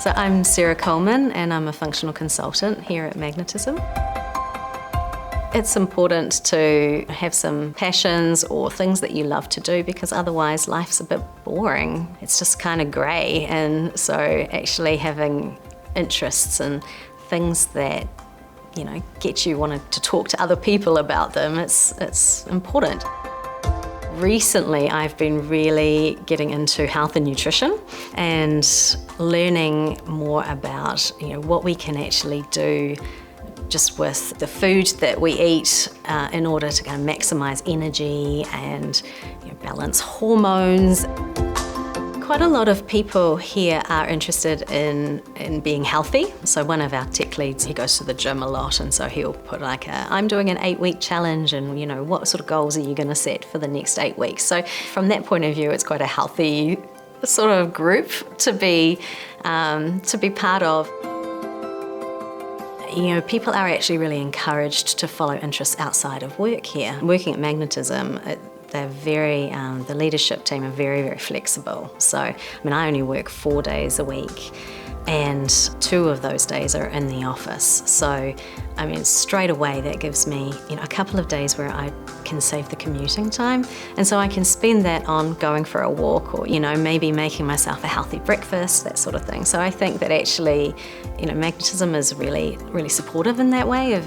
So I'm Sarah Coleman and I'm a functional consultant here at Magnetism. It's important to have some passions or things that you love to do, because otherwise life's a bit boring. It's just kind of grey, and so actually having interests and things that get you wanting to talk to other people about them, it's important. Recently, I've been really getting into health and nutrition and learning more about what we can actually do just with the food that we eat in order to kind of maximise energy and balance hormones. Quite a lot of people here are interested in being healthy. So one of our tech leads, he goes to the gym a lot, and so he'll put I'm doing an 8-week challenge, and what sort of goals are you going to set for the next 8 weeks? So from that point of view, it's quite a healthy sort of group to be part of. People are actually really encouraged to follow interests outside of work here. Working at Magnetism, the leadership team are very, very flexible. So, I only work 4 days a week, and 2 of those days are in the office. So, straight away that gives me, a couple of days where I can save the commuting time. And so I can spend that on going for a walk or, maybe making myself a healthy breakfast, that sort of thing. So I think that actually, Magnetism is really, really supportive in that way of,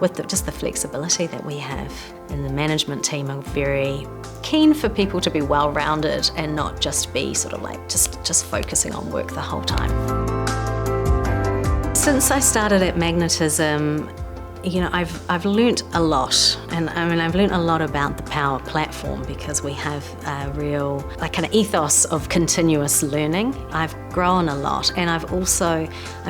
with just the flexibility that we have. And the management team are very keen for people to be well-rounded and not just be sort of just focusing on work the whole time. Since I started at Magnetism, I've learnt a lot, and I've learnt a lot about the Power Platform, because we have a real kind of ethos of continuous learning. I've grown a lot, and I've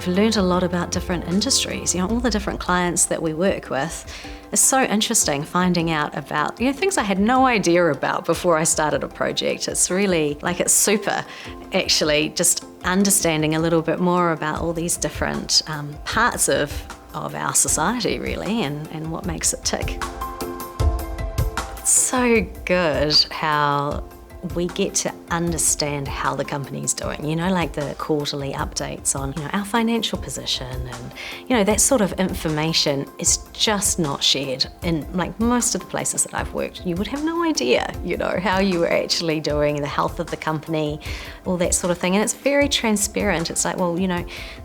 learnt a lot about different industries. All the different clients that we work with. It's so interesting finding out about things I had no idea about before I started a project. It's really it's super, actually, just understanding a little bit more about all these different parts of our society, really, and what makes it tick. It's so good how we get to understand how the company's doing, the quarterly updates on, our financial position, and, that sort of information is just not shared in, most of the places that I've worked. You would have no idea, how you were actually doing, the health of the company, all that sort of thing. And it's very transparent. It's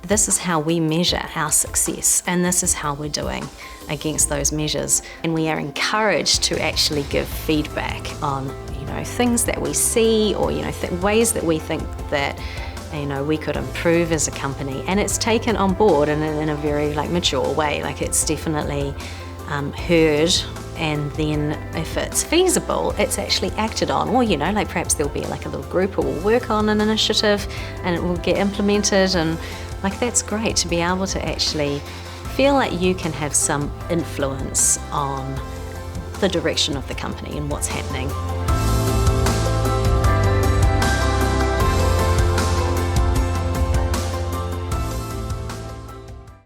this is how we measure our success, and this is how we're doing against those measures. And we are encouraged to actually give feedback on things that we see, or ways that we think that we could improve as a company. And it's taken on board in a very mature way. It's definitely heard, and then if it's feasible, it's actually acted on. Or perhaps there'll be a little group who will work on an initiative and it will get implemented, and that's great to be able to actually feel like you can have some influence on the direction of the company and what's happening.